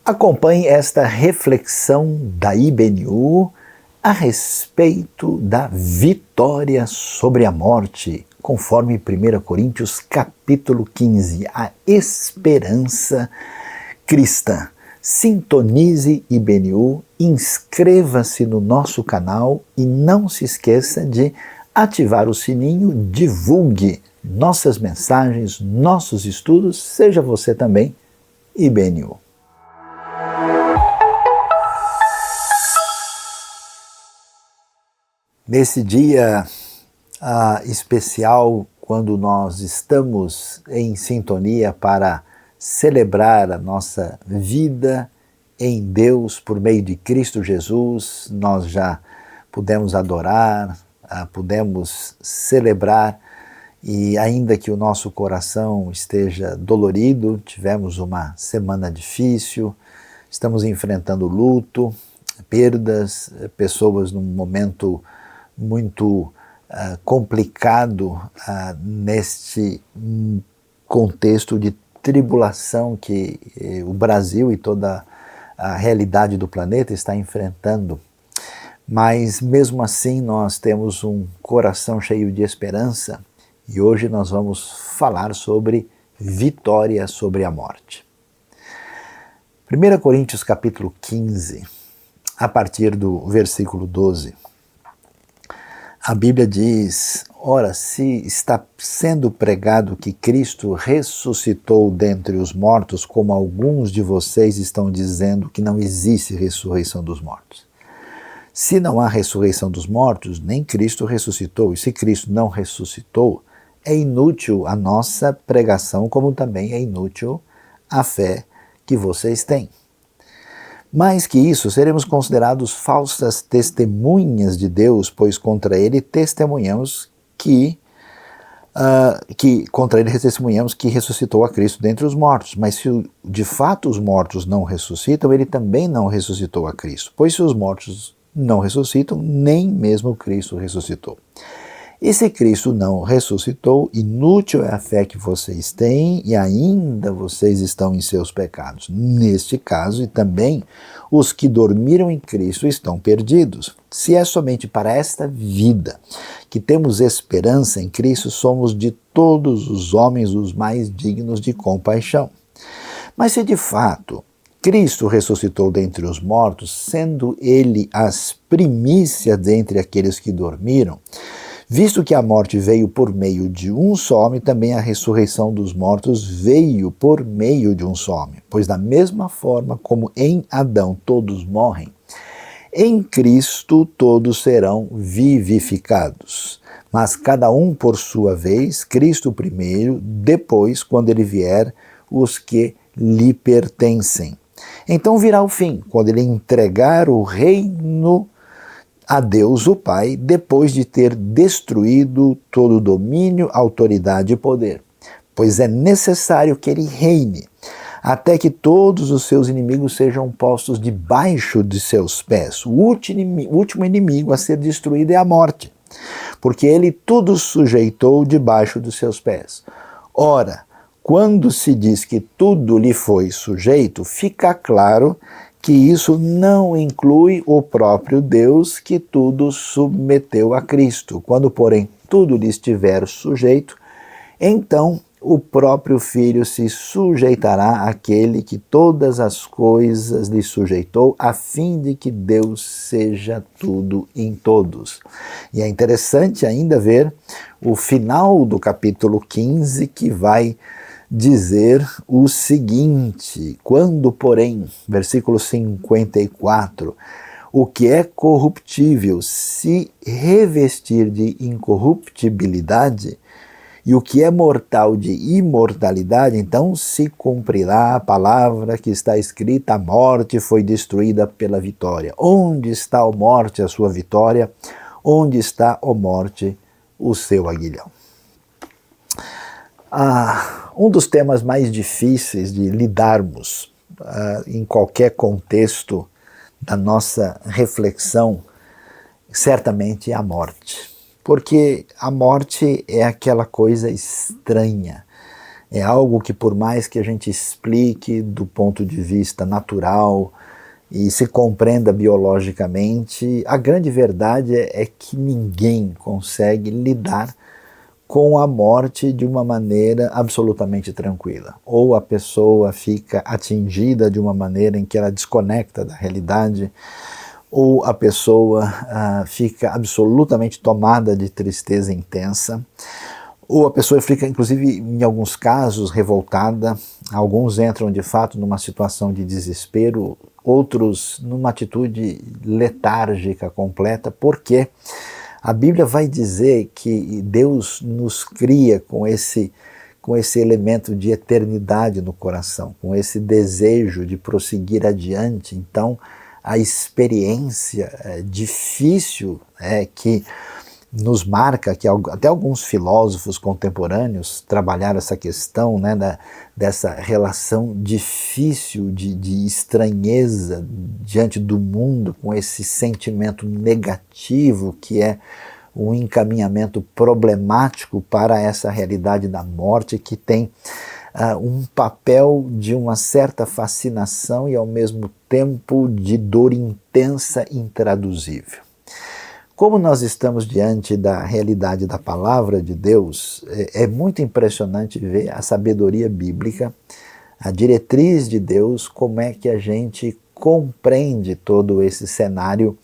Acompanhe esta reflexão da IBNU a respeito da vitória sobre a morte, conforme 1 Coríntios capítulo 15, a esperança cristã. Sintonize IBNU, inscreva-se no nosso canal e não se esqueça de ativar o sininho, divulgue nossas mensagens, nossos estudos, seja você também IBNU. Nesse dia especial, quando nós estamos em sintonia para celebrar a nossa vida em Deus por meio de Cristo Jesus, nós já pudemos adorar, pudemos celebrar, e ainda que o nosso coração esteja dolorido, tivemos uma semana difícil, estamos enfrentando luto, perdas, pessoas num momento muito complicado neste contexto de tribulação que o Brasil e toda a realidade do planeta está enfrentando. Mas mesmo assim nós temos um coração cheio de esperança e hoje nós vamos falar sobre vitória sobre a morte. 1 Coríntios capítulo 15, a partir do versículo 12. A Bíblia diz: ora, se está sendo pregado que Cristo ressuscitou dentre os mortos, como alguns de vocês estão dizendo que não existe ressurreição dos mortos. Se não há ressurreição dos mortos, nem Cristo ressuscitou. E se Cristo não ressuscitou, é inútil a nossa pregação, como também é inútil a fé que vocês têm. Mais que isso, seremos considerados falsas testemunhas de Deus, pois contra ele testemunhamos que ressuscitou a Cristo dentre os mortos. Mas se de fato os mortos não ressuscitam, ele também não ressuscitou a Cristo. Pois se os mortos não ressuscitam, nem mesmo Cristo ressuscitou. E se Cristo não ressuscitou, inútil é a fé que vocês têm e ainda vocês estão em seus pecados. Neste caso, e também os que dormiram em Cristo estão perdidos. Se é somente para esta vida que temos esperança em Cristo, somos de todos os homens os mais dignos de compaixão. Mas se de fato Cristo ressuscitou dentre os mortos, sendo ele as primícias dentre aqueles que dormiram, visto que a morte veio por meio de um só homem, também a ressurreição dos mortos veio por meio de um só homem. Pois da mesma forma como em Adão todos morrem, em Cristo todos serão vivificados. Mas cada um por sua vez, Cristo primeiro, depois, quando ele vier, os que lhe pertencem. Então virá o fim, quando ele entregar o reino a Deus o Pai, depois de ter destruído todo domínio, autoridade e poder. Pois é necessário que ele reine, até que todos os seus inimigos sejam postos debaixo de seus pés. O último inimigo a ser destruído é a morte, porque ele tudo sujeitou debaixo dos seus pés. Ora, quando se diz que tudo lhe foi sujeito, fica claro que isso não inclui o próprio Deus, que tudo submeteu a Cristo. Quando, porém, tudo lhe estiver sujeito, então o próprio Filho se sujeitará àquele que todas as coisas lhe sujeitou, a fim de que Deus seja tudo em todos. E é interessante ainda ver o final do capítulo 15, que vai dizer o seguinte: quando, porém, versículo 54, o que é corruptível se revestir de incorruptibilidade, e o que é mortal de imortalidade, então se cumprirá a palavra que está escrita: a morte foi destruída pela vitória. Onde está, ó morte, a sua vitória? Onde está, ó morte, o seu aguilhão? Um dos temas mais difíceis de lidarmos em qualquer contexto da nossa reflexão, certamente é a morte. Porque a morte é aquela coisa estranha, É algo que, por mais que a gente explique do ponto de vista natural e se compreenda biologicamente, a grande verdade é que ninguém consegue lidar com a morte de uma maneira absolutamente tranquila. Ou a pessoa fica atingida de uma maneira em que ela desconecta da realidade, ou a pessoa fica absolutamente tomada de tristeza intensa, ou a pessoa fica, inclusive, em alguns casos, revoltada. Alguns entram, de fato, numa situação de desespero, outros numa atitude letárgica completa, porque a Bíblia vai dizer que Deus nos cria com esse elemento de eternidade no coração, com esse desejo de prosseguir adiante. Então, a experiência difícil que nos marca, que até alguns filósofos contemporâneos trabalharam essa questão, né, dessa relação difícil de estranheza diante do mundo, com esse sentimento negativo que é um encaminhamento problemático para essa realidade da morte, que tem um papel de uma certa fascinação e ao mesmo tempo de dor intensa intraduzível. Como nós estamos diante da realidade da palavra de Deus, é muito impressionante ver a sabedoria bíblica, a diretriz de Deus, como é que a gente compreende todo esse cenário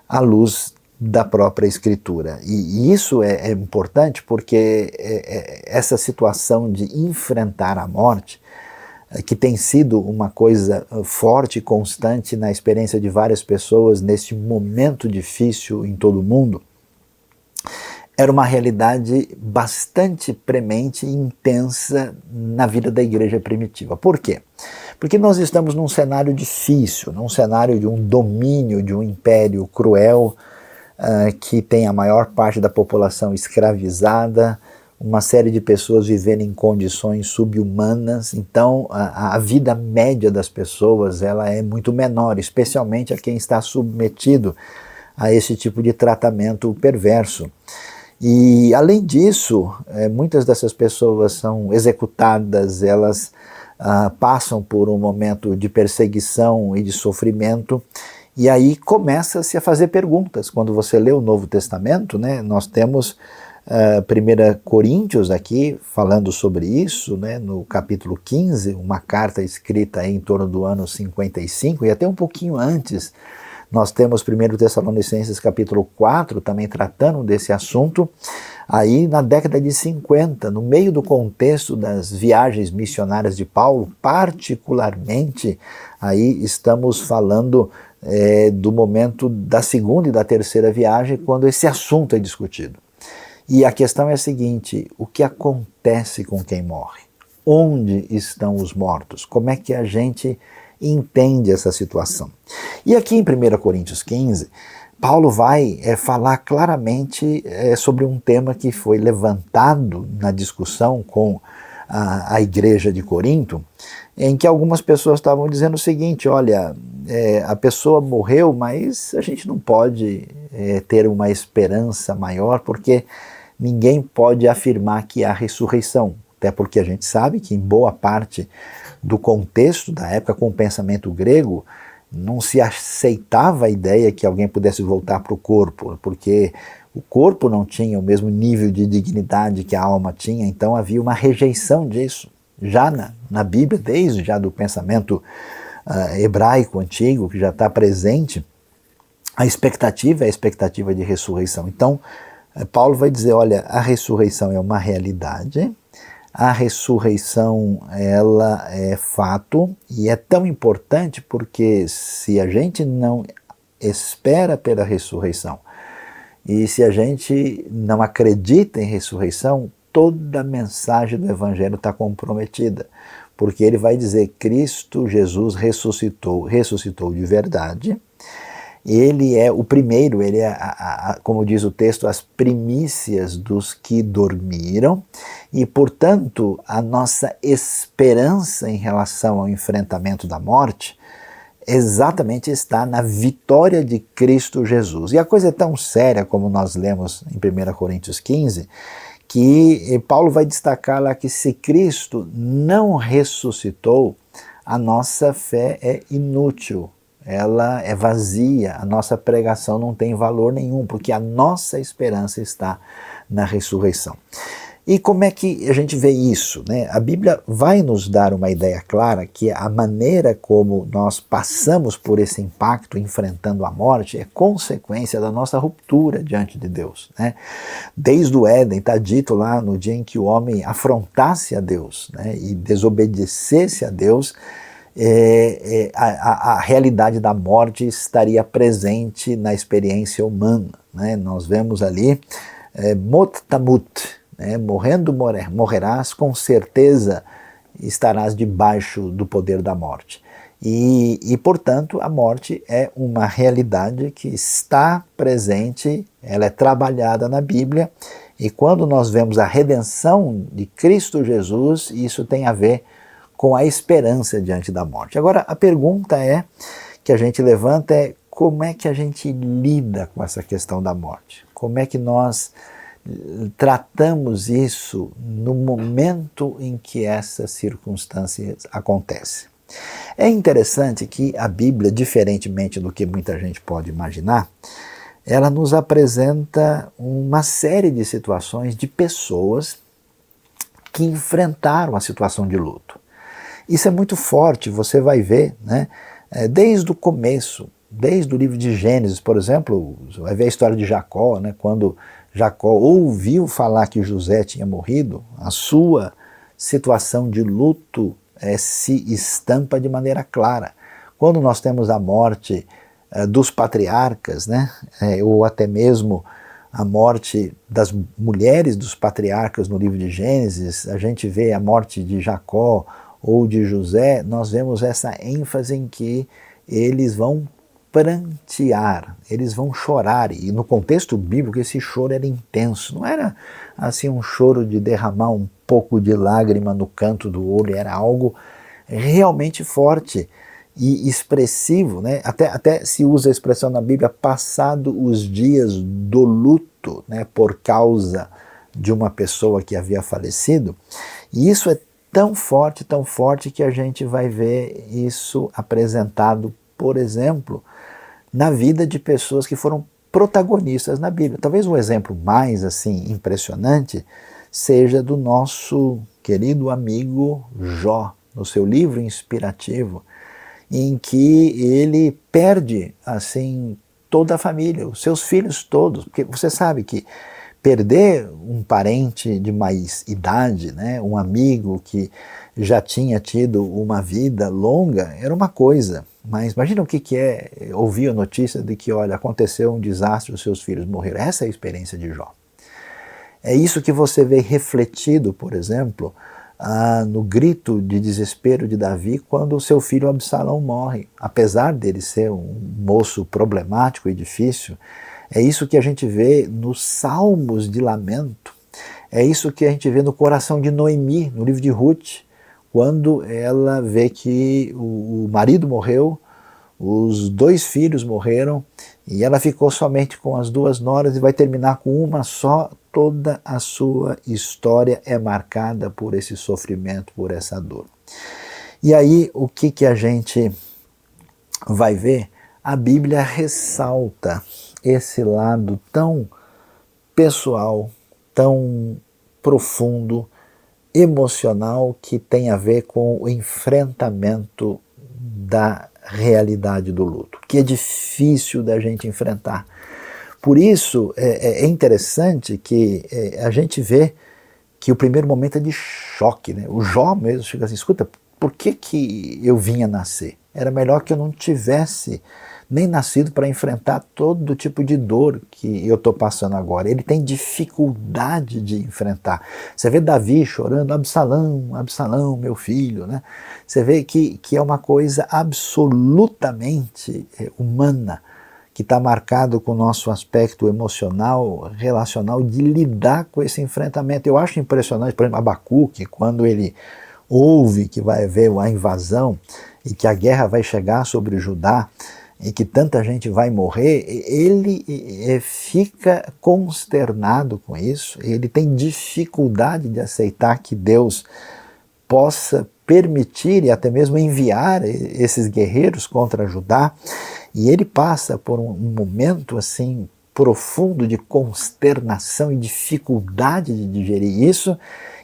à luz da própria Escritura. E isso é importante porque essa situação de enfrentar a morte, que tem sido uma coisa forte e constante na experiência de várias pessoas neste momento difícil em todo o mundo, era uma realidade bastante premente e intensa na vida da igreja primitiva. Por quê? Porque nós estamos num cenário difícil, num cenário de um domínio de um império cruel, que tem a maior parte da população escravizada, uma série de pessoas vivendo em condições subhumanas. Então a vida média das pessoas ela é muito menor, especialmente a quem está submetido a esse tipo de tratamento perverso. E além disso, muitas dessas pessoas são executadas, elas passam por um momento de perseguição e de sofrimento. E aí começa-se a fazer perguntas. Quando você lê o Novo Testamento, né, nós temos 1 Coríntios aqui falando sobre isso, né, no capítulo 15, uma carta escrita em torno do ano 55, e até um pouquinho antes nós temos 1 Tessalonicenses capítulo 4 também tratando desse assunto. Aí na década de 50, no meio do contexto das viagens missionárias de Paulo, particularmente, aí estamos falando do momento da segunda e da terceira viagem, quando esse assunto é discutido. E a questão é a seguinte: o que acontece com quem morre? Onde estão os mortos? Como é que a gente entende essa situação? E aqui em 1 Coríntios 15, Paulo vai falar claramente sobre um tema que foi levantado na discussão com a igreja de Corinto, em que algumas pessoas estavam dizendo o seguinte: olha, a pessoa morreu, mas a gente não pode ter uma esperança maior, porque ninguém pode afirmar que há ressurreição, até porque a gente sabe que em boa parte do contexto da época, com o pensamento grego, não se aceitava a ideia que alguém pudesse voltar para o corpo, porque o corpo não tinha o mesmo nível de dignidade que a alma tinha, então havia uma rejeição disso. Já na Bíblia, desde já do pensamento hebraico antigo, que já está presente, a expectativa é a expectativa de ressurreição. Então, Paulo vai dizer, olha, a ressurreição é uma realidade, a ressurreição ela é fato, e é tão importante porque se a gente não espera pela ressurreição, e se a gente não acredita em ressurreição, toda a mensagem do Evangelho está comprometida, porque ele vai dizer, Cristo Jesus ressuscitou de verdade. Ele é o primeiro, ele é, como diz o texto, as primícias dos que dormiram, e, portanto, a nossa esperança em relação ao enfrentamento da morte exatamente está na vitória de Cristo Jesus. E a coisa é tão séria, como nós lemos em 1 Coríntios 15, que Paulo vai destacar lá que se Cristo não ressuscitou, a nossa fé é inútil, ela é vazia, a nossa pregação não tem valor nenhum, porque a nossa esperança está na ressurreição. E como é que a gente vê isso, né? A Bíblia vai nos dar uma ideia clara que a maneira como nós passamos por esse impacto enfrentando a morte é consequência da nossa ruptura diante de Deus, né? Desde o Éden, está dito lá, no dia em que o homem afrontasse a Deus, né, e desobedecesse a Deus, a realidade da morte estaria presente na experiência humana, né? Nós vemos ali, mot tamut, morrendo morrerás, com certeza estarás debaixo do poder da morte. E, portanto, a morte é uma realidade que está presente, ela é trabalhada na Bíblia, e quando nós vemos a redenção de Cristo Jesus, isso tem a ver com a esperança diante da morte. Agora, a pergunta que a gente levanta é como é que a gente lida com essa questão da morte? Como é que nós tratamos isso no momento em que essas circunstâncias acontecem? É interessante que a Bíblia, diferentemente do que muita gente pode imaginar, ela nos apresenta uma série de situações de pessoas que enfrentaram a situação de luto. Isso é muito forte, você vai ver, né, desde o começo, desde o livro de Gênesis, por exemplo, vai ver a história de Jacó, né, quando Jacó ouviu falar que José tinha morrido, a sua situação de luto se estampa de maneira clara. Quando nós temos a morte dos patriarcas, né, ou até mesmo a morte das mulheres dos patriarcas no livro de Gênesis, a gente vê a morte de Jacó ou de José, nós vemos essa ênfase em que eles vão prantear, eles vão chorar, e no contexto bíblico esse choro era intenso, não era assim um choro de derramar um pouco de lágrima no canto do olho, era algo realmente forte e expressivo, né? Até se usa a expressão na Bíblia, passado os dias do luto, né, por causa de uma pessoa que havia falecido, e isso é tão forte que a gente vai ver isso apresentado, por exemplo, na vida de pessoas que foram protagonistas na Bíblia. Talvez um exemplo mais assim impressionante seja do nosso querido amigo Jó, no seu livro inspirativo, em que ele perde assim toda a família, os seus filhos todos, porque você sabe que perder um parente de mais idade, né, um amigo que já tinha tido uma vida longa, era uma coisa. Mas imagina o que é ouvir a notícia de que, olha, aconteceu um desastre, os seus filhos morreram. Essa é a experiência de Jó. É isso que você vê refletido, por exemplo, no grito de desespero de Davi quando o seu filho Absalão morre. Apesar dele ser um moço problemático e difícil, é isso que a gente vê nos salmos de lamento, é isso que a gente vê no coração de Noemi, no livro de Ruth, quando ela vê que o marido morreu, os 2 filhos morreram, e ela ficou somente com as 2 noras e vai terminar com uma só. Toda a sua história é marcada por esse sofrimento, por essa dor. E aí, o que a gente vai ver? A Bíblia ressalta esse lado tão pessoal, tão profundo, emocional, que tem a ver com o enfrentamento da realidade do luto, que é difícil da gente enfrentar. Por isso é interessante que a gente vê que o primeiro momento é de choque, né? O Jó mesmo chega assim, escuta, por que eu vinha nascer? Era melhor que eu não tivesse nem nascido para enfrentar todo tipo de dor que eu estou passando agora. Ele tem dificuldade de enfrentar. Você vê Davi chorando, Absalão, Absalão, meu filho, né? Você vê que é uma coisa absolutamente humana, que está marcado com o nosso aspecto emocional, relacional, de lidar com esse enfrentamento. Eu acho impressionante, por exemplo, Abacuque, quando ele ouve que vai haver a invasão e que a guerra vai chegar sobre Judá, e que tanta gente vai morrer, ele fica consternado com isso, ele tem dificuldade de aceitar que Deus possa permitir e até mesmo enviar esses guerreiros contra Judá, e ele passa por um momento assim profundo de consternação e dificuldade de digerir isso,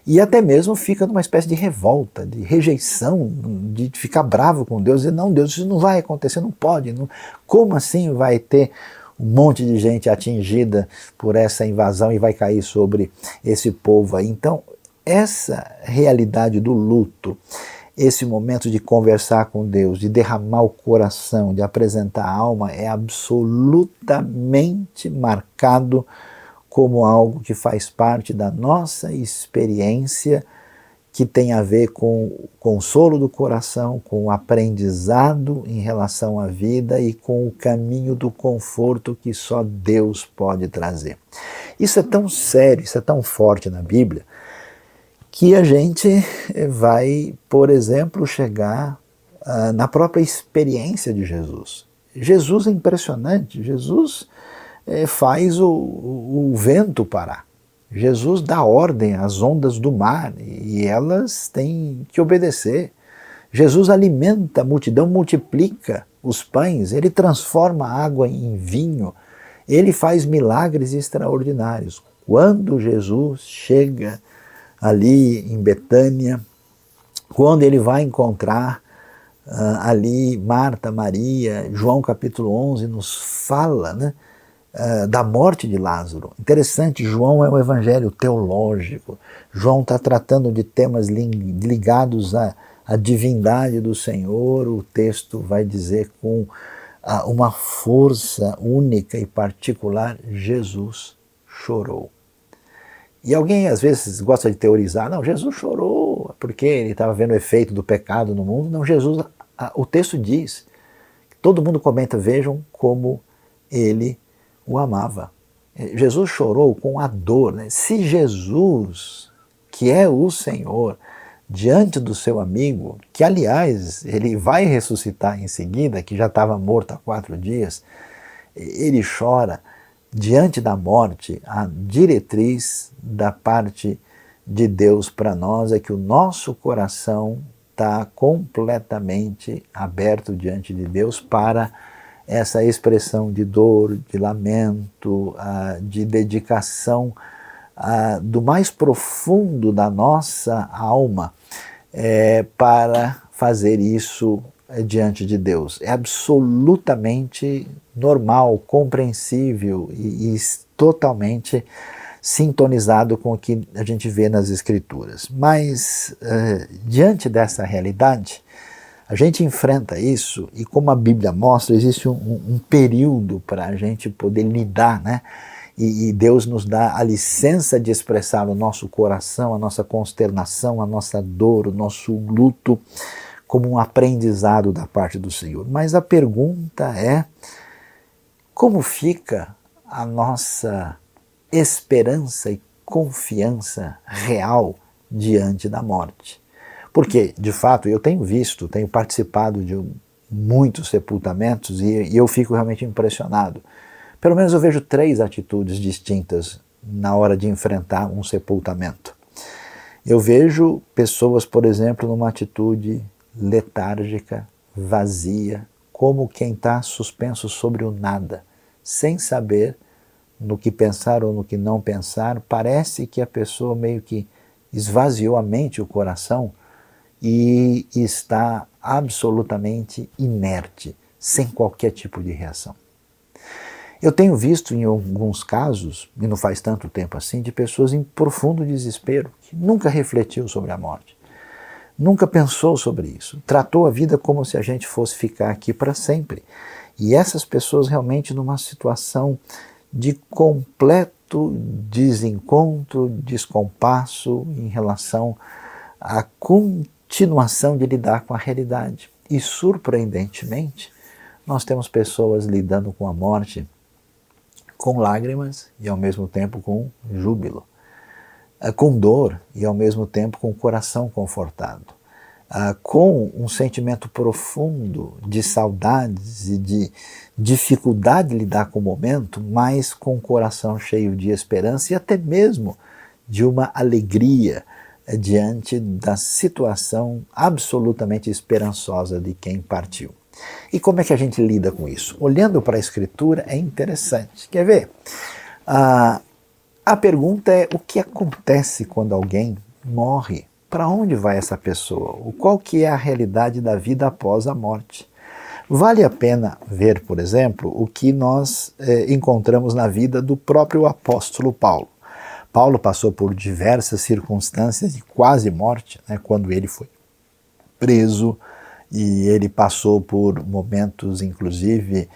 e até mesmo fica numa espécie de revolta, de rejeição, de ficar bravo com Deus, e não, Deus, isso não vai acontecer, não pode, não, como assim vai ter um monte de gente atingida por essa invasão e vai cair sobre esse povo aí? Então, essa realidade do luto, esse momento de conversar com Deus, de derramar o coração, de apresentar a alma, é absolutamente marcado como algo que faz parte da nossa experiência, que tem a ver com o consolo do coração, com o aprendizado em relação à vida e com o caminho do conforto que só Deus pode trazer. Isso é tão sério, isso é tão forte na Bíblia, que a gente vai, por exemplo, chegar na própria experiência de Jesus. Jesus é impressionante, Jesus faz o vento parar. Jesus dá ordem às ondas do mar e elas têm que obedecer. Jesus alimenta a multidão, multiplica os pães, ele transforma a água em vinho, ele faz milagres extraordinários. Quando Jesus chega ali em Betânia, quando ele vai encontrar ali Marta, Maria, João capítulo 11 nos fala, né, da morte de Lázaro. Interessante, João é um evangelho teológico. João está tratando de temas ligados à divindade do Senhor. O texto vai dizer com uma força única e particular, Jesus chorou. E alguém às vezes gosta de teorizar, não, Jesus chorou porque ele estava vendo o efeito do pecado no mundo. Não, Jesus, o texto diz, todo mundo comenta, vejam como ele o amava. Jesus chorou com a dor, né? Se Jesus, que é o Senhor, diante do seu amigo, que aliás ele vai ressuscitar em seguida, que já estava morto há 4 dias, ele chora diante da morte. A diretriz da parte de Deus para nós é que o nosso coração está completamente aberto diante de Deus para essa expressão de dor, de lamento, de dedicação do mais profundo da nossa alma para fazer isso diante de Deus. É absolutamente normal, compreensível e totalmente sintonizado com o que a gente vê nas Escrituras. Mas, diante dessa realidade, a gente enfrenta isso e, como a Bíblia mostra, existe um período para a gente poder lidar, né? E Deus nos dá a licença de expressar o nosso coração, a nossa consternação, a nossa dor, o nosso luto, como um aprendizado da parte do Senhor. Mas a pergunta é, como fica a nossa esperança e confiança real diante da morte? Porque, de fato, eu tenho visto, tenho participado de muitos sepultamentos e eu fico realmente impressionado. Pelo menos eu vejo 3 atitudes distintas na hora de enfrentar um sepultamento. Eu vejo pessoas, por exemplo, numa atitude letárgica, vazia, como quem está suspenso sobre o nada, sem saber no que pensar ou no que não pensar. Parece que a pessoa meio que esvaziou a mente e o coração e está absolutamente inerte, sem qualquer tipo de reação. Eu tenho visto em alguns casos, e não faz tanto tempo assim, de pessoas em profundo desespero, que nunca refletiu sobre a morte, nunca pensou sobre isso, tratou a vida como se a gente fosse ficar aqui para sempre. E essas pessoas realmente numa situação de completo desencontro, descompasso em relação à continuação de lidar com a realidade. E surpreendentemente, nós temos pessoas lidando com a morte com lágrimas e ao mesmo tempo com júbilo, com dor e ao mesmo tempo com o coração confortado. com um sentimento profundo de saudades e de dificuldade de lidar com o momento, mas com o coração cheio de esperança e até mesmo de uma alegria diante da situação absolutamente esperançosa de quem partiu. E como é que a gente lida com isso? Olhando para a Escritura é interessante. Quer ver? A pergunta é: o que acontece quando alguém morre? Para onde vai essa pessoa? Qual que é a realidade da vida após a morte? Vale a pena ver, por exemplo, o que nós encontramos na vida do próprio apóstolo Paulo. Paulo passou por diversas circunstâncias de quase morte, né, quando ele foi preso, e ele passou por momentos, inclusive,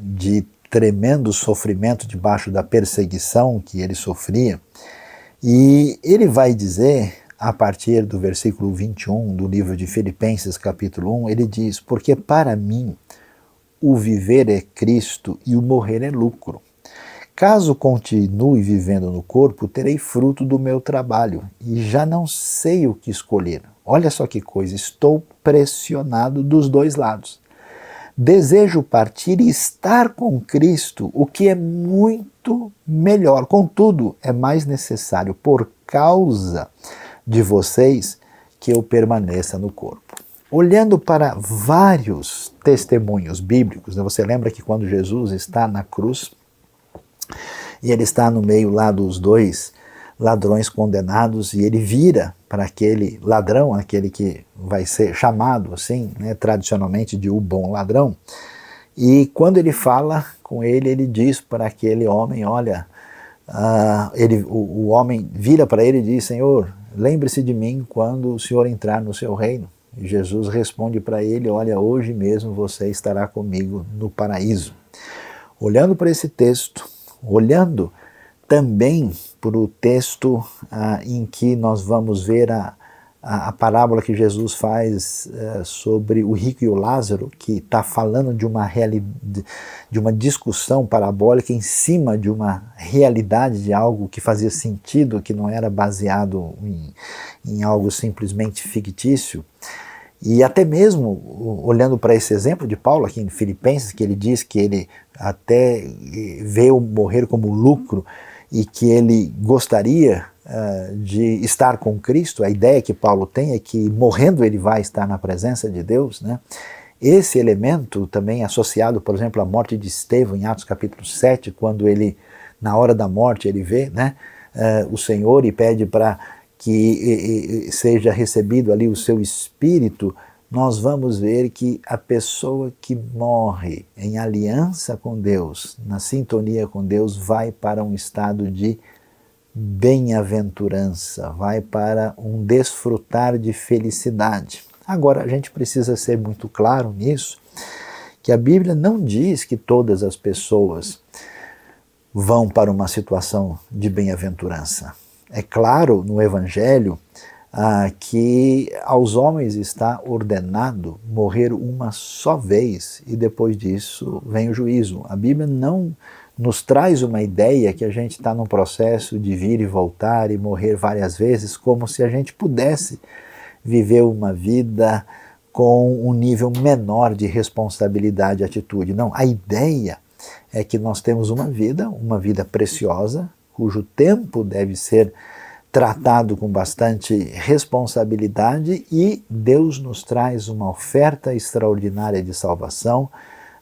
de tremendo sofrimento debaixo da perseguição que ele sofria. E ele vai dizer, a partir do versículo 21 do livro de Filipenses, capítulo 1, ele diz: porque para mim o viver é Cristo e o morrer é lucro. Caso continue vivendo no corpo, terei fruto do meu trabalho e já não sei o que escolher. Olha só que coisa, estou pressionado dos dois lados. Desejo partir e estar com Cristo, o que é muito melhor. Contudo, é mais necessário, por causa de vocês, que eu permaneça no corpo. Olhando para vários testemunhos bíblicos, né, você lembra que quando Jesus está na cruz, e ele está no meio lá dos dois ladrões condenados, e ele vira para aquele ladrão, aquele que vai ser chamado assim, né, tradicionalmente de o bom ladrão, e quando ele fala com ele, ele diz para aquele homem: olha, o homem vira para ele e diz: Senhor, lembre-se de mim quando o Senhor entrar no seu reino. E Jesus responde para ele: olha, hoje mesmo você estará comigo no paraíso. Olhando para esse texto, olhando também para o texto em que nós vamos ver a parábola que Jesus faz sobre o rico e o Lázaro, que está falando de uma discussão parabólica em cima de uma realidade, de algo que fazia sentido, que não era baseado em algo simplesmente fictício. E até mesmo, olhando para esse exemplo de Paulo aqui em Filipenses, que ele diz que ele até vê o morrer como lucro e que ele gostaria de estar com Cristo, a ideia que Paulo tem é que morrendo ele vai estar na presença de Deus, né? Esse elemento também associado, por exemplo, à morte de Estevão em Atos capítulo 7, quando ele, na hora da morte, ele vê, né, o Senhor e pede para que seja recebido ali o seu espírito. Nós vamos ver que a pessoa que morre em aliança com Deus, na sintonia com Deus, vai para um estado de bem-aventurança, vai para um desfrutar de felicidade. Agora, a gente precisa ser muito claro nisso, que a Bíblia não diz que todas as pessoas vão para uma situação de bem-aventurança. É claro no Evangelho que aos homens está ordenado morrer uma só vez e depois disso vem o juízo. A Bíblia não nos traz uma ideia que a gente está num processo de vir e voltar e morrer várias vezes, como se a gente pudesse viver uma vida com um nível menor de responsabilidade e atitude. Não, a ideia é que nós temos uma vida preciosa, cujo tempo deve ser tratado com bastante responsabilidade, e Deus nos traz uma oferta extraordinária de salvação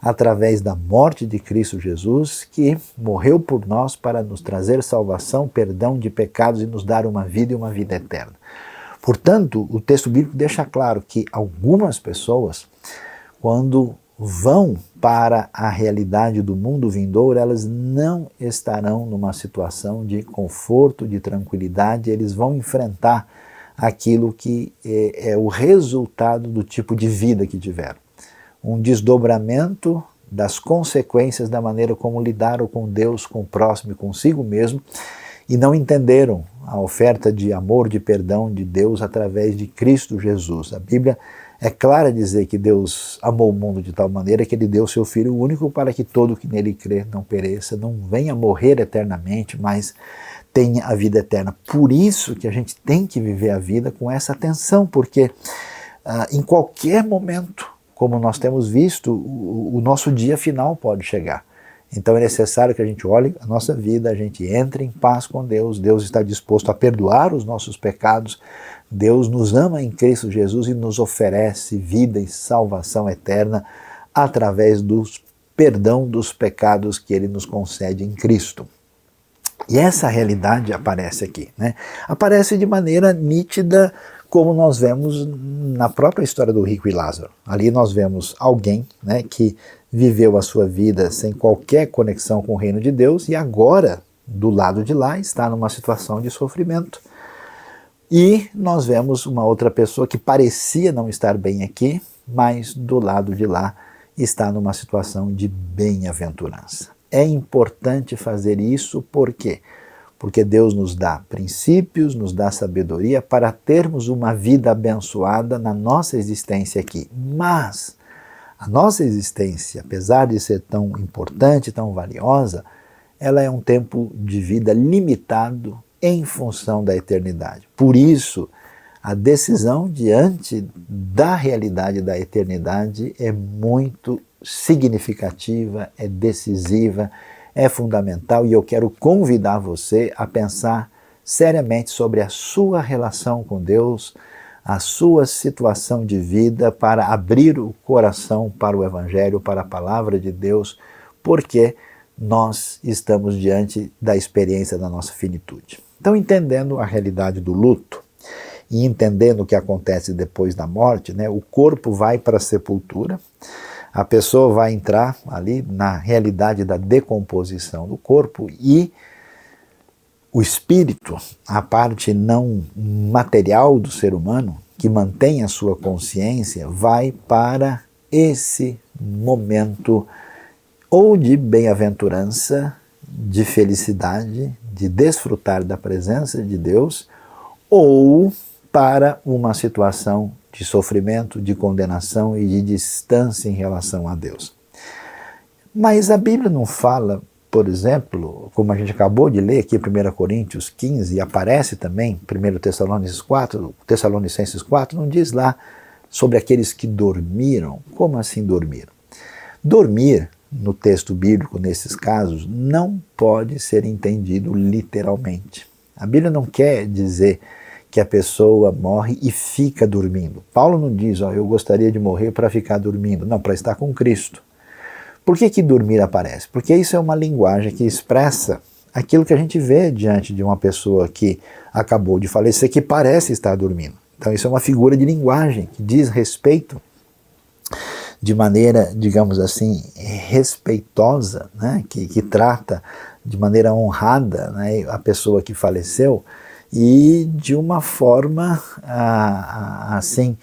através da morte de Cristo Jesus, que morreu por nós para nos trazer salvação, perdão de pecados e nos dar uma vida e uma vida eterna. Portanto, o texto bíblico deixa claro que algumas pessoas, quando vão para a realidade do mundo vindouro, elas não estarão numa situação de conforto, de tranquilidade, eles vão enfrentar aquilo que é o resultado do tipo de vida que tiveram. Um desdobramento das consequências da maneira como lidaram com Deus, com o próximo e consigo mesmo, e não entenderam a oferta de amor, de perdão de Deus através de Cristo Jesus. A Bíblia é clara a dizer que Deus amou o mundo de tal maneira que Ele deu seu Filho único para que todo que nele crê não pereça, não venha morrer eternamente, mas tenha a vida eterna. Por isso que a gente tem que viver a vida com essa atenção, porque em qualquer momento, como nós temos visto, o nosso dia final pode chegar. Então é necessário que a gente olhe a nossa vida, a gente entre em paz com Deus. Deus está disposto a perdoar os nossos pecados. Deus nos ama em Cristo Jesus e nos oferece vida e salvação eterna através do perdão dos pecados que Ele nos concede em Cristo. E essa realidade aparece aqui, né? Aparece de maneira nítida, como nós vemos na própria história do rico e Lázaro. Ali nós vemos alguém, né, que viveu a sua vida sem qualquer conexão com o reino de Deus e agora, do lado de lá, está numa situação de sofrimento. E nós vemos uma outra pessoa que parecia não estar bem aqui, mas do lado de lá está numa situação de bem-aventurança. É importante fazer isso, por quê? Porque Deus nos dá princípios, nos dá sabedoria para termos uma vida abençoada na nossa existência aqui. Mas a nossa existência, apesar de ser tão importante, tão valiosa, ela é um tempo de vida limitado em função da eternidade. Por isso, a decisão diante da realidade da eternidade é muito significativa, é decisiva, é fundamental, e eu quero convidar você a pensar seriamente sobre a sua relação com Deus, a sua situação de vida, para abrir o coração para o Evangelho, para a Palavra de Deus, porque nós estamos diante da experiência da nossa finitude. Então, entendendo a realidade do luto e entendendo o que acontece depois da morte, né, o corpo vai para a sepultura, a pessoa vai entrar ali na realidade da decomposição do corpo e o espírito, a parte não material do ser humano, que mantém a sua consciência, vai para esse momento ou de bem-aventurança, de felicidade, de desfrutar da presença de Deus, ou para uma situação de sofrimento, de condenação e de distância em relação a Deus. Mas a Bíblia não fala, por exemplo, como a gente acabou de ler aqui, 1 Coríntios 15, e aparece também 1 Tessalonicenses 4, não diz lá sobre aqueles que dormiram. Como assim dormiram? Dormir, no texto bíblico, nesses casos, não pode ser entendido literalmente. A Bíblia não quer dizer que a pessoa morre e fica dormindo. Paulo não diz, eu gostaria de morrer para ficar dormindo. Não, para estar com Cristo. Por que dormir aparece? Porque isso é uma linguagem que expressa aquilo que a gente vê diante de uma pessoa que acabou de falecer, que parece estar dormindo. Então isso é uma figura de linguagem que diz respeito de maneira, digamos assim, respeitosa, né? que trata de maneira honrada, né, a pessoa que faleceu, e de uma forma, assim,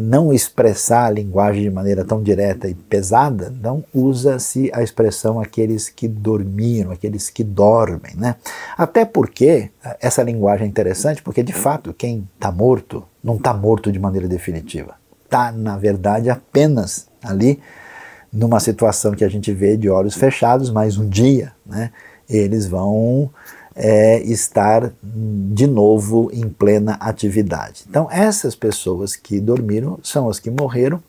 não expressar a linguagem de maneira tão direta e pesada, não usa-se a expressão aqueles que dormiram, aqueles que dormem, né? Até porque essa linguagem é interessante, porque de fato quem está morto, não está morto de maneira definitiva. Está, na verdade, apenas ali numa situação que a gente vê de olhos fechados, mas um dia, né, eles vão estar de novo em plena atividade. Então essas pessoas que dormiram são as que morreram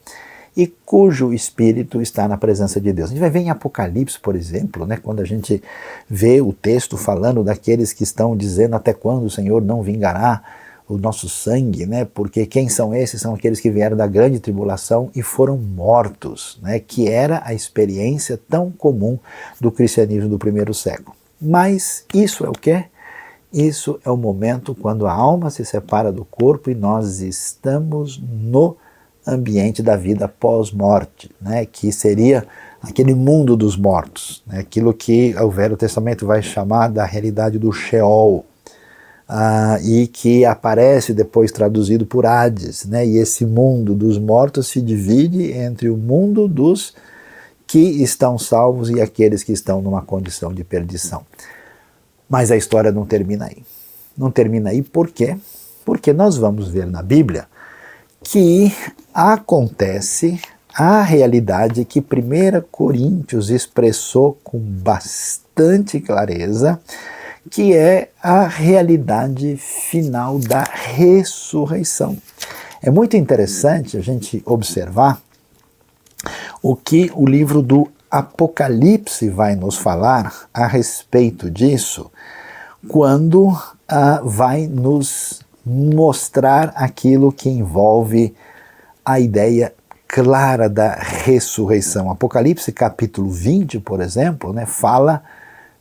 e cujo espírito está na presença de Deus. A gente vai ver em Apocalipse, por exemplo, né, quando a gente vê o texto falando daqueles que estão dizendo até quando o Senhor não vingará o nosso sangue, né, porque quem são esses? São aqueles que vieram da grande tribulação e foram mortos, né, que era a experiência tão comum do cristianismo do primeiro século. Mas isso é o quê? Isso é o momento quando a alma se separa do corpo e nós estamos no ambiente da vida pós-morte, né? Que seria aquele mundo dos mortos, né? Aquilo que o Velho Testamento vai chamar da realidade do Sheol, e que aparece depois traduzido por Hades, né? E esse mundo dos mortos se divide entre o mundo dos que estão salvos e aqueles que estão numa condição de perdição. Mas a história não termina aí. Não termina aí por quê? Porque nós vamos ver na Bíblia que acontece a realidade que 1 Coríntios expressou com bastante clareza, que é a realidade final da ressurreição. É muito interessante a gente observar o que o livro do Apocalipse vai nos falar a respeito disso, quando vai nos mostrar aquilo que envolve a ideia clara da ressurreição. Apocalipse capítulo 20, por exemplo, fala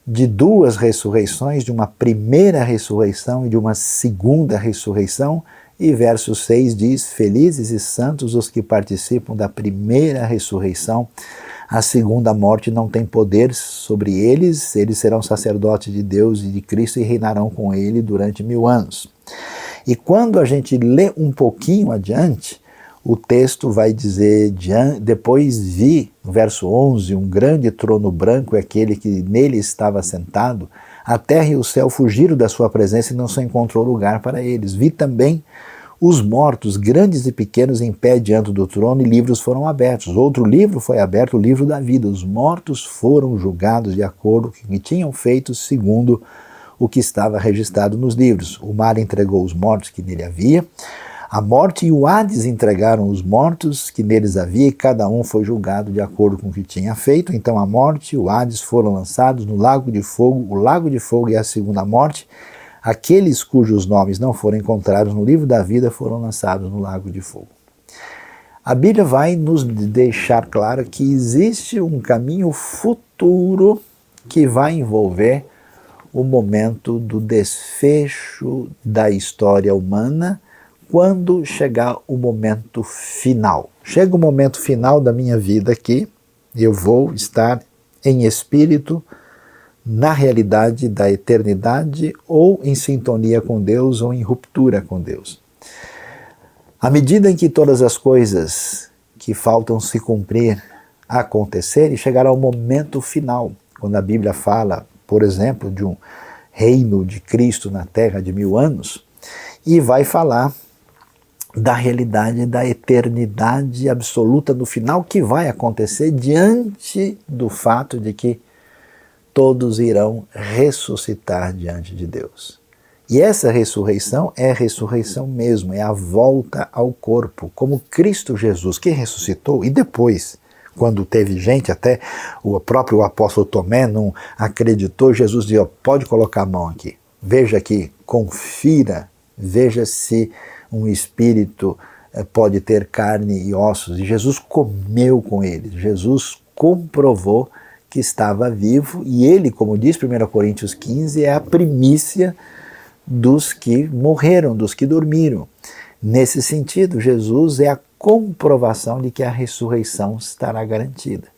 de duas ressurreições, de uma primeira ressurreição e de uma segunda ressurreição, e verso 6 diz: felizes e santos os que participam da primeira ressurreição, a segunda morte não tem poder sobre eles, eles serão sacerdotes de Deus e de Cristo e reinarão com ele durante 1000 anos. E quando a gente lê um pouquinho adiante, o texto vai dizer: depois vi, no verso 11, um grande trono branco, aquele que nele estava sentado, a terra e o céu fugiram da sua presença e não se encontrou lugar para eles. Vi também os mortos, grandes e pequenos, em pé diante do trono, e livros foram abertos. Outro livro foi aberto, o livro da vida. Os mortos foram julgados de acordo com o que tinham feito, segundo o que estava registrado nos livros. O mar entregou os mortos que nele havia. A morte e o Hades entregaram os mortos que neles havia, e cada um foi julgado de acordo com o que tinha feito. Então a morte e o Hades foram lançados no lago de fogo. O lago de fogo é a segunda morte. Aqueles cujos nomes não foram encontrados no livro da vida foram lançados no lago de fogo. A Bíblia vai nos deixar claro que existe um caminho futuro que vai envolver o momento do desfecho da história humana, quando chegar o momento final. Chega o momento final da minha vida aqui, eu vou estar em espírito, na realidade da eternidade, ou em sintonia com Deus, ou em ruptura com Deus. À medida em que todas as coisas que faltam se cumprir acontecerem, chegará o momento final, quando a Bíblia fala, por exemplo, de um reino de Cristo na terra de 1000 anos, e vai falar da realidade da eternidade absoluta no final, que vai acontecer diante do fato de que todos irão ressuscitar diante de Deus. E essa ressurreição é a ressurreição mesmo, é a volta ao corpo, como Cristo Jesus, que ressuscitou, e depois, quando teve gente, até o próprio apóstolo Tomé não acreditou, Jesus disse: pode colocar a mão aqui, veja aqui, confira, veja se um espírito pode ter carne e ossos. E Jesus comeu com eles, Jesus comprovou que estava vivo, e ele, como diz 1 Coríntios 15, é a primícia dos que morreram, dos que dormiram. Nesse sentido, Jesus é a comprovação de que a ressurreição estará garantida.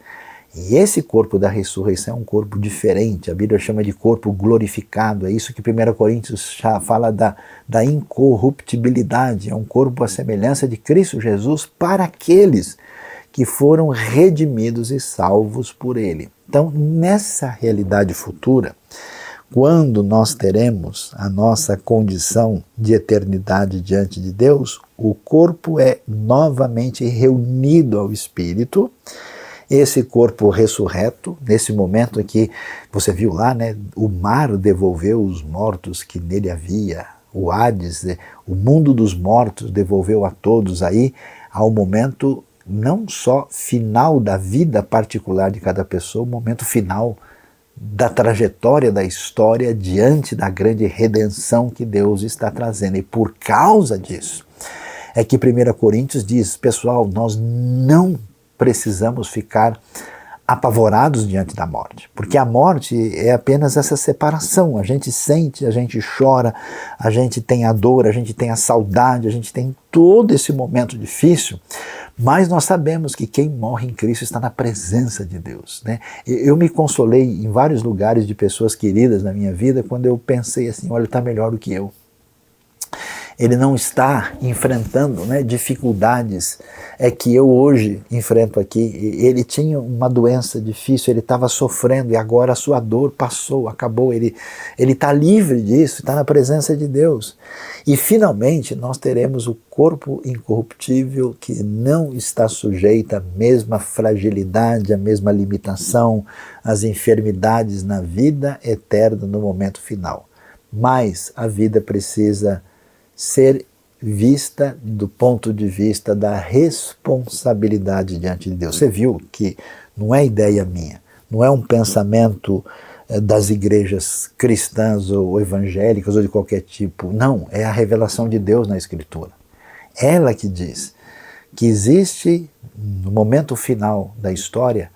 E esse corpo da ressurreição é um corpo diferente, a Bíblia chama de corpo glorificado, é isso que 1 Coríntios fala da incorruptibilidade, é um corpo à semelhança de Cristo Jesus para aqueles que foram redimidos e salvos por Ele. Então, nessa realidade futura, quando nós teremos a nossa condição de eternidade diante de Deus, o corpo é novamente reunido ao Espírito. Esse corpo ressurreto, nesse momento em que você viu lá, o mar devolveu os mortos que nele havia, o Hades, o mundo dos mortos devolveu a todos aí, ao momento não só final da vida particular de cada pessoa, o momento final da trajetória da história diante da grande redenção que Deus está trazendo. E por causa disso, é que 1 Coríntios diz: pessoal, nós não precisamos ficar apavorados diante da morte, porque a morte é apenas essa separação. A gente sente, a gente chora, a gente tem a dor, a gente tem a saudade, a gente tem todo esse momento difícil, mas nós sabemos que quem morre em Cristo está na presença de Deus, Eu me consolei em vários lugares de pessoas queridas na minha vida quando eu pensei assim: olha, está melhor do que eu. ele não está enfrentando, né, dificuldades que eu hoje enfrento aqui. Ele tinha uma doença difícil, ele estava sofrendo e agora a sua dor passou, acabou, ele está livre disso, está na presença de Deus. E finalmente nós teremos o corpo incorruptível que não está sujeito à mesma fragilidade, à mesma limitação, às enfermidades na vida eterna no momento final. Mas a vida precisa ser vista do ponto de vista da responsabilidade diante de Deus. Você viu que não é ideia minha, não é um pensamento das igrejas cristãs ou evangélicas ou de qualquer tipo. Não, é a revelação de Deus na Escritura. Ela que diz que existe, no momento final da história,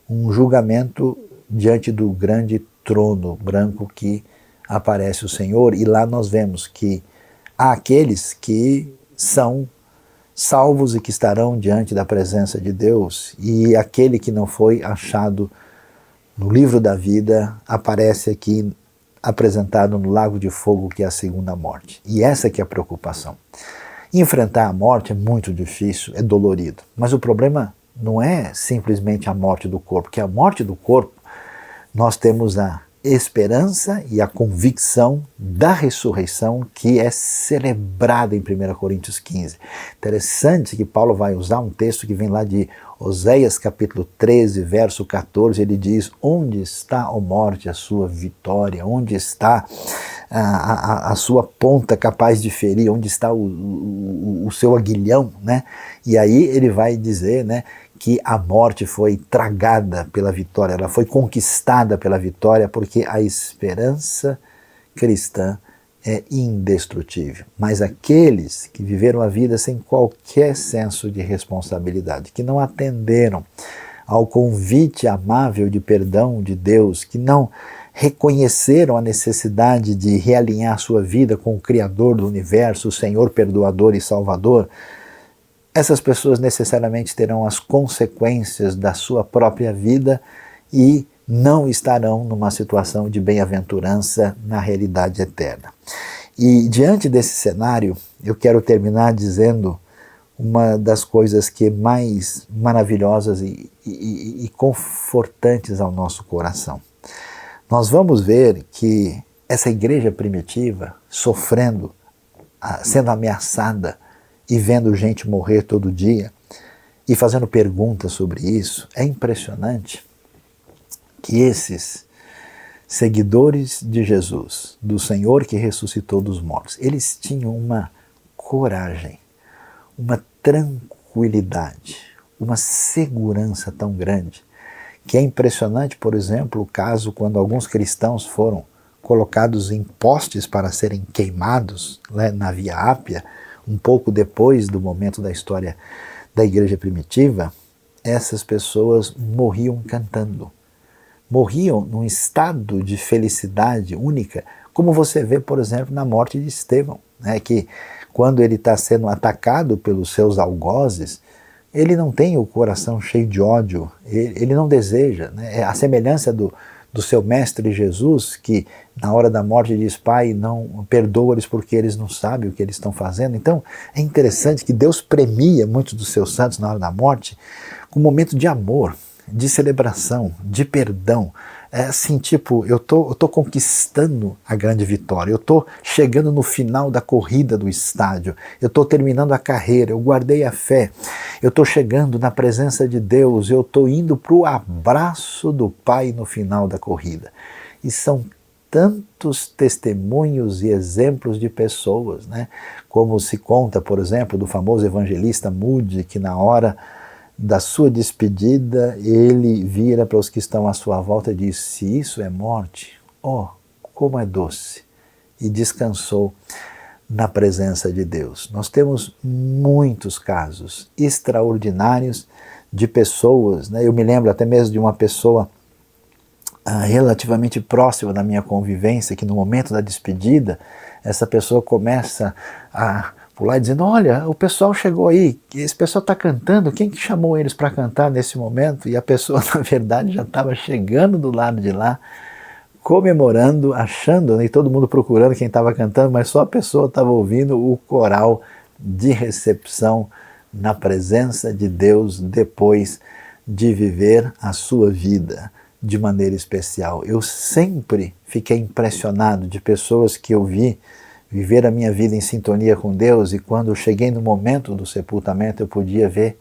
um julgamento diante do grande trono branco que aparece o Senhor, e lá nós vemos que há aqueles que são salvos e que estarão diante da presença de Deus, e aquele que não foi achado no livro da vida aparece aqui apresentado no lago de fogo, que é a segunda morte. E essa que é a preocupação. Enfrentar a morte é muito difícil, é dolorido, mas o problema não é simplesmente a morte do corpo, porque a morte do corpo nós temos a esperança e a convicção da ressurreição que é celebrada em 1 Coríntios 15. Interessante que Paulo vai usar um texto que vem lá de Oséias capítulo 13, verso 14, ele diz: onde está, ó morte, a sua vitória? Onde está a sua ponta capaz de ferir? Onde está o seu aguilhão? Né? E aí ele vai dizer, né, que a morte foi tragada pela vitória, ela foi conquistada pela vitória, porque a esperança cristã é indestrutível. Mas aqueles que viveram a vida sem qualquer senso de responsabilidade, que não atenderam ao convite amável de perdão de Deus, que não reconheceram a necessidade de realinhar sua vida com o Criador do universo, o Senhor perdoador e salvador, essas pessoas necessariamente terão as consequências da sua própria vida e não estarão numa situação de bem-aventurança na realidade eterna. E diante desse cenário, eu quero terminar dizendo uma das coisas que é mais maravilhosas e confortantes ao nosso coração. Nós vamos ver que essa igreja primitiva, sofrendo, sendo ameaçada, e vendo gente morrer todo dia, e fazendo perguntas sobre isso, é impressionante que esses seguidores de Jesus, do Senhor que ressuscitou dos mortos, eles tinham uma coragem, uma tranquilidade, uma segurança tão grande, que é impressionante, por exemplo, o caso quando alguns cristãos foram colocados em postes para serem queimados, né, na Via Ápia, um pouco depois do momento da história da igreja primitiva, essas pessoas morriam cantando. Morriam num estado de felicidade única, como você vê, por exemplo, na morte de Estevão, né, que quando ele está sendo atacado pelos seus algozes, ele não tem o coração cheio de ódio, ele não deseja, né, a semelhança do seu mestre Jesus, que na hora da morte diz: Pai, não perdoa-lhes porque eles não sabem o que eles estão fazendo. Então é interessante que Deus premia muitos dos seus santos na hora da morte com um momento de amor, de celebração, de perdão. É assim, tipo, eu tô conquistando a grande vitória, eu tô chegando no final da corrida do estádio, eu tô terminando a carreira, eu guardei a fé, eu tô chegando na presença de Deus, eu tô indo pro abraço do Pai no final da corrida. E são tantos testemunhos e exemplos de pessoas, né? Como se conta, por exemplo, do famoso evangelista Moody, que na hora da sua despedida, ele vira para os que estão à sua volta e diz: se isso é morte, oh, como é doce! E descansou na presença de Deus. Nós temos muitos casos extraordinários de pessoas, né? Eu me lembro até mesmo de uma pessoa relativamente próxima da minha convivência, que no momento da despedida, essa pessoa começa a pular dizendo: olha, o pessoal chegou aí, esse pessoal está cantando, quem que chamou eles para cantar nesse momento? E a pessoa, na verdade, já estava chegando do lado de lá, comemorando, achando, né, e todo mundo procurando quem estava cantando, mas só a pessoa estava ouvindo o coral de recepção na presença de Deus depois de viver a sua vida de maneira especial. Eu sempre fiquei impressionado de pessoas que eu vi viver a minha vida em sintonia com Deus, e quando eu cheguei no momento do sepultamento eu podia ver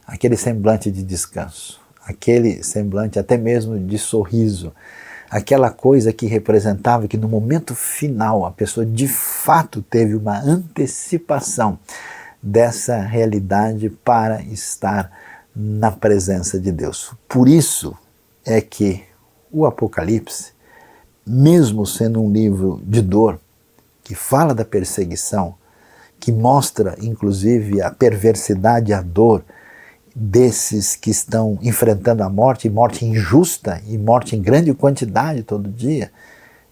aquele semblante de descanso, aquele semblante até mesmo de sorriso, aquela coisa que representava que no momento final a pessoa de fato teve uma antecipação dessa realidade para estar na presença de Deus. Por isso é que o Apocalipse, mesmo sendo um livro de dor, que fala da perseguição, que mostra inclusive a perversidade e a dor desses que estão enfrentando a morte, morte injusta e morte em grande quantidade todo dia,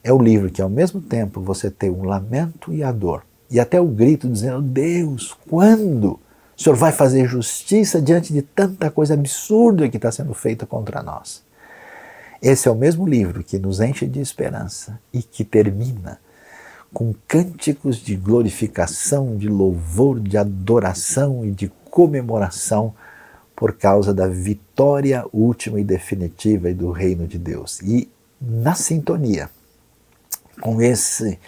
é o livro que ao mesmo tempo você tem o lamento e a dor, e até o grito dizendo: Deus, quando o Senhor vai fazer justiça diante de tanta coisa absurda que está sendo feita contra nós? Esse é o mesmo livro que nos enche de esperança e que termina com cânticos de glorificação, de louvor, de adoração e de comemoração por causa da vitória última e definitiva do reino de Deus. E na sintonia com essa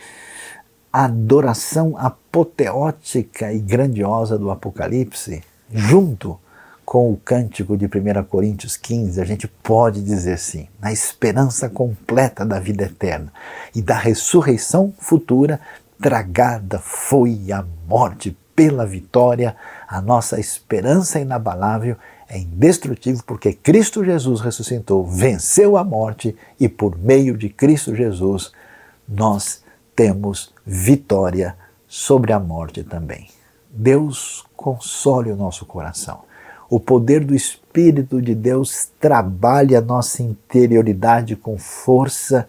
adoração apoteótica e grandiosa do Apocalipse, junto com o cântico de 1 Coríntios 15, a gente pode dizer assim: na esperança completa da vida eterna e da ressurreição futura, tragada foi a morte pela vitória, a nossa esperança inabalável é indestrutível, porque Cristo Jesus ressuscitou, venceu a morte, e por meio de Cristo Jesus nós temos vitória sobre a morte também. Deus console o nosso coração. O poder do Espírito de Deus trabalhe a nossa interioridade com força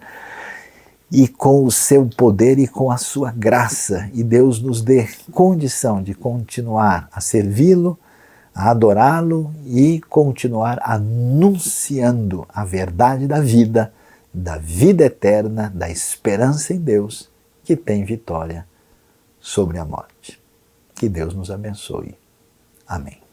e com o seu poder e com a sua graça. E Deus nos dê condição de continuar a servi-lo, a adorá-lo e continuar anunciando a verdade da vida eterna, da esperança em Deus, que tem vitória sobre a morte. Que Deus nos abençoe. Amém.